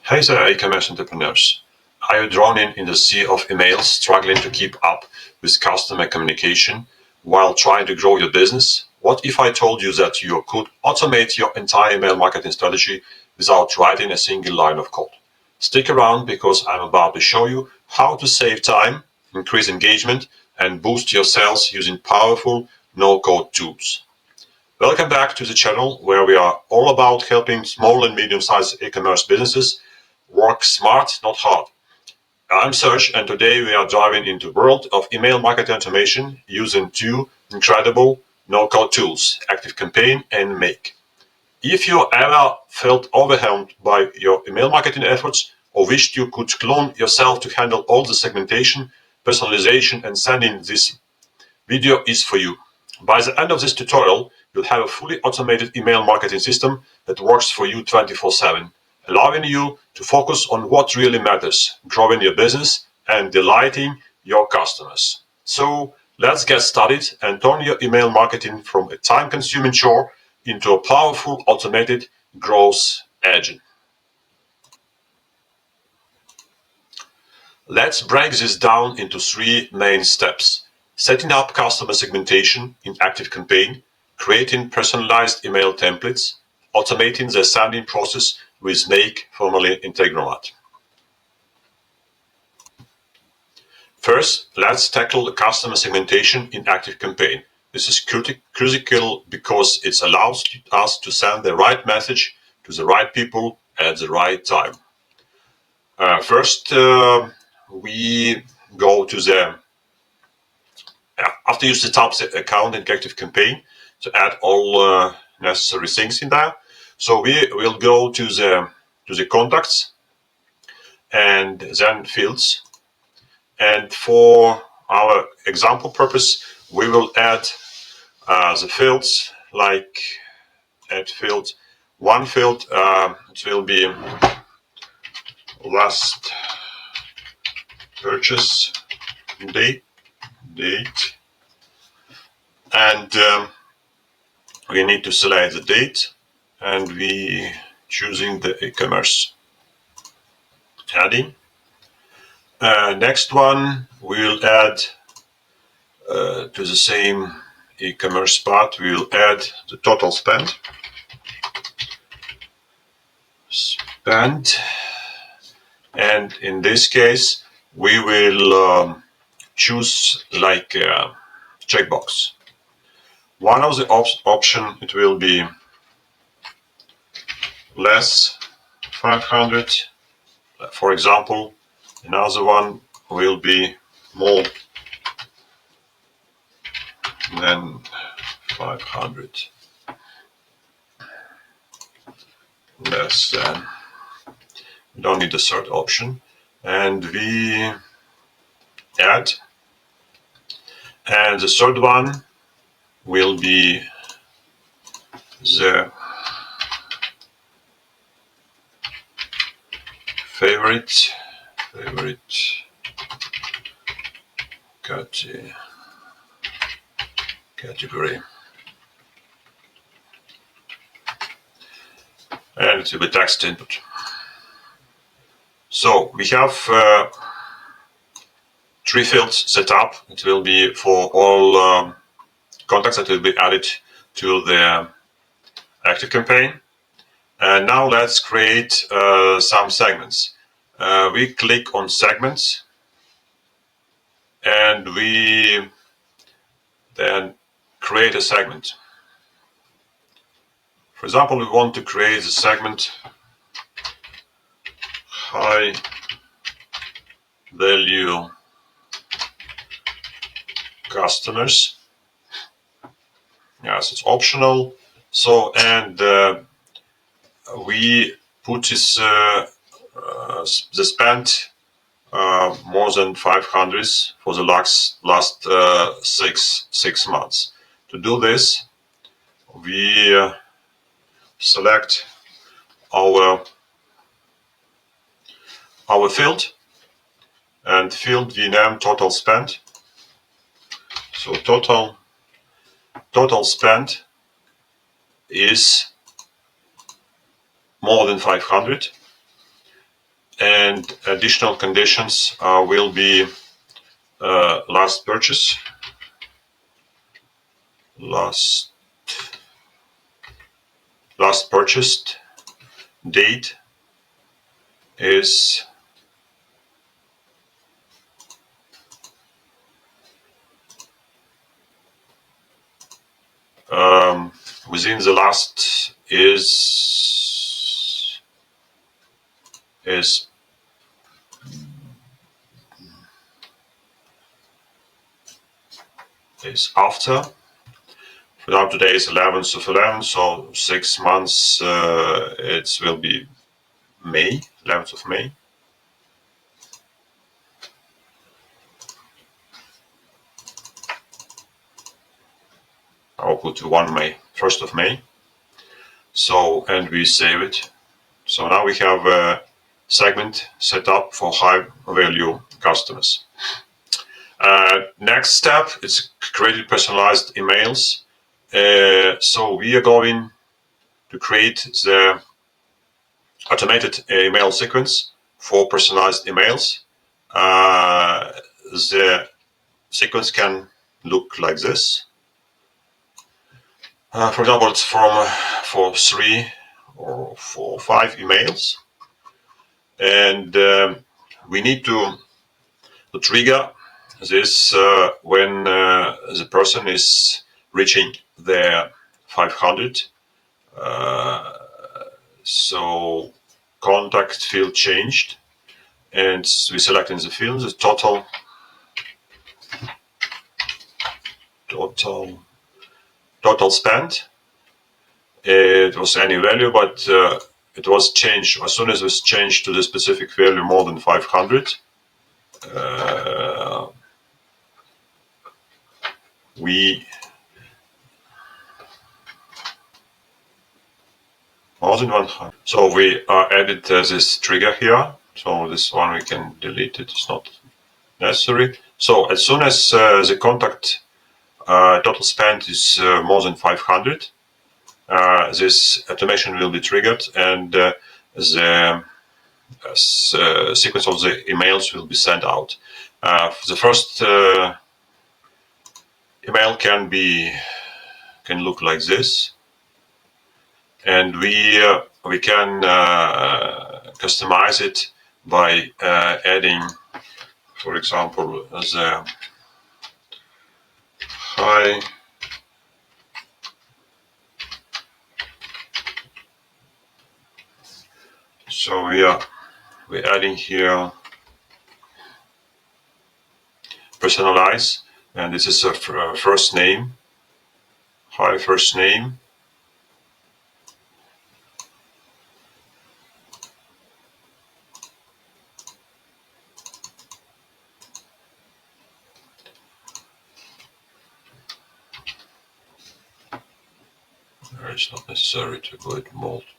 Hey there, e-commerce entrepreneurs. Are you drowning in the sea of emails, struggling to keep up with customer communication while trying to grow your business? What if I told you that you could automate your entire email marketing strategy without writing a single line of code? Stick around because I'm about to show you how to save time, increase engagement, and boost your sales using powerful no-code tools. Welcome back to the channel where we are all about helping small and medium-sized e-commerce businesses work smart, not hard. I'm Serge, and today we are diving into the world of email marketing automation using two incredible no-code tools, ActiveCampaign and Make. If you ever felt overwhelmed by your email marketing efforts or wished you could clone yourself to handle all the segmentation, personalization, and sending, this video is for you. By the end of this tutorial, you'll have a fully automated email marketing system that works for you 24/7, allowing you to focus on what really matters, growing your business and delighting your customers. So let's get started and turn your email marketing from a time-consuming chore into a powerful automated growth engine. Let's break this down into three main steps. Setting up customer segmentation in ActiveCampaign, creating personalized email templates, automating the sending process with Make, formerly Integromat. First, let's tackle the customer segmentation in ActiveCampaign. This is critical because it allows us to send the right message to the right people at the right time. First, we go to the after you set up the account in ActiveCampaign to add all necessary things in there. So we will go to the contacts and then fields. And for our example purpose, we will add the fields like add field. One field it will be last purchase date, and we need to select the date, and we choosing the e-commerce heading. Next one we'll add to the same e-commerce part, we'll add the total spend, and in this case we will choose like a checkbox. One of the option it will be less 500, for example. Another one will be more than 500, less than. We don't need the third option, and we add, and the third one will be the favorite category, and it will be text input. So we have three fields set up. It will be for all contacts that will be added to the ActiveCampaign. And now let's create some segments. We click on segments, and we then create a segment. For example, we want to create a segment high value customers. Yes, it's optional. So, and we put this the spend more than 500 for the last 6 months. To do this, we select our field, and field we name total spend. So total spend is more than 500, And additional conditions will be last purchase, last purchased date is within the last is after. For now, today is 11th of 11th, so 6 months. It will be May, 11th of May. I'll put 1 May, 1st of May. So, and we save it. So now we have a segment set up for high value customers. Next step is create personalized emails. So we are going to create the automated email sequence for personalized emails. The sequence can look like this. For example, it's for 3 or 4 or 5 emails, and we need to trigger this when the person is reaching their 500. So contact field changed, and we select in the field the total spent. It was any value, but it was changed as soon as it was changed to the specific value more than 500. We more than 100. So we added this trigger here. So this one we can delete it. It's not necessary. So as soon as the contact total spent is more than 500, this automation will be triggered, and the sequence of the emails will be sent out. The first email can look like this, and we can customize it by adding, for example, the hi. So we're adding here personalize, and this is a first name. Hi, first name. It's not necessary to go it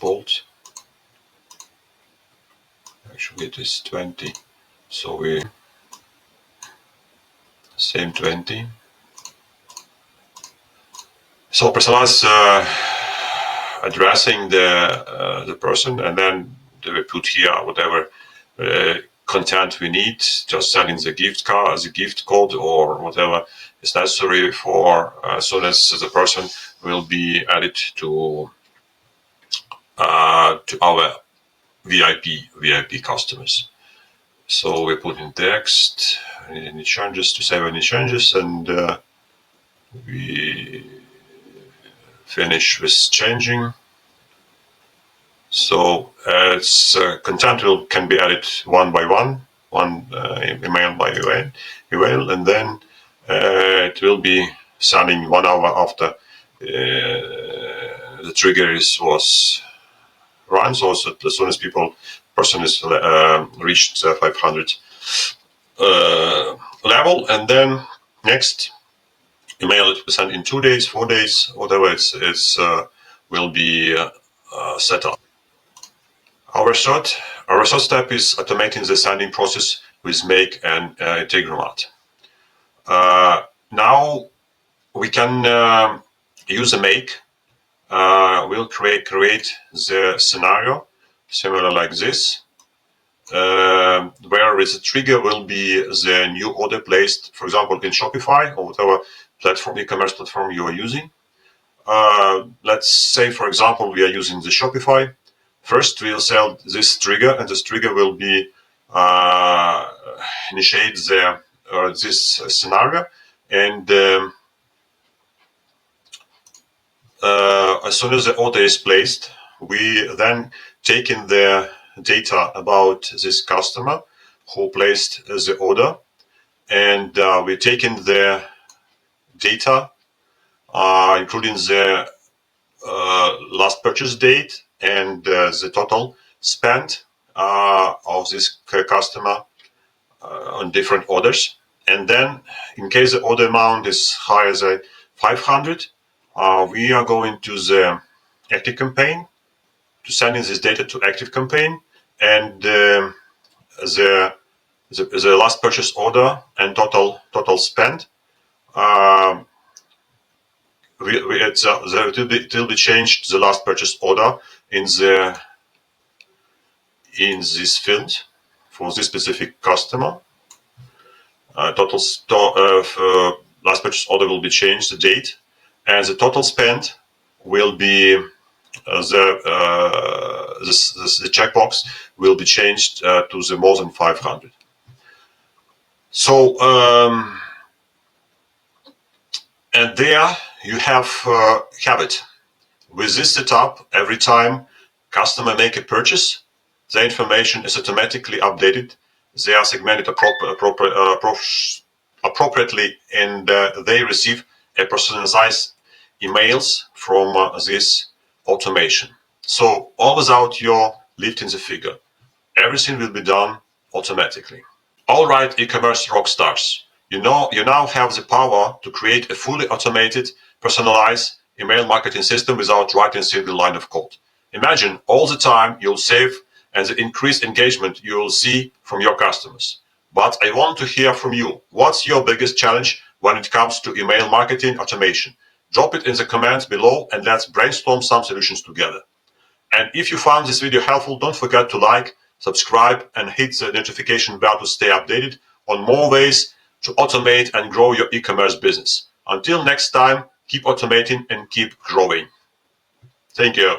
bold. Actually, it is 20. So we same 20. So personalize addressing the person, and then we put here whatever content we need, just sending the gift card, the gift code, or whatever is necessary for as soon as the person will be added to our VIP customers. So we put in text, any changes, to save any changes, and we finish with changing. So its content can be added one by one email by email, and then it will be sending 1 hour after the trigger was run. So as soon as person is reached 500 level, and then next email it will send in 2 days, 4 days, whatever it's will be set up. Our third step is automating the sending process with Make and Integromat. Now we can use a Make. We'll create the scenario similar like this. where the trigger will be the new order placed, for example, in Shopify or whatever platform, e-commerce platform you are using. Let's say, for example, we are using the Shopify. First, we'll sell this trigger, and this trigger will be initiate this scenario. And as soon as the order is placed, we then take in the data about this customer who placed the order, and we take in the data, including the last purchase date and the total spent of this customer on different orders. And then, in case the order amount is higher than 500, we are going to the ActiveCampaign to send in this data to ActiveCampaign, and the last purchase order and total spend. It will be changed the last purchase order in this field for this specific customer. Last purchase order will be changed, the date, and the total spend will be the checkbox will be changed to the more than 500. So and there you have it. With this setup, every time customer make a purchase, the information is automatically updated. They are segmented appropriately, and they receive a personalized emails from this automation. So all without your lifting the figure, everything will be done automatically. All right, e-commerce rock stars. You now have the power to create a fully automated, personalized email marketing system without writing a single line of code. Imagine all the time you'll save and the increased engagement you will see from your customers. But I want to hear from you. What's your biggest challenge when it comes to email marketing automation? Drop it in the comments below and let's brainstorm some solutions together. And if you found this video helpful, don't forget to like, subscribe, and hit the notification bell to stay updated on more ways to automate and grow your e-commerce business. Until next time, keep automating and keep growing. Thank you.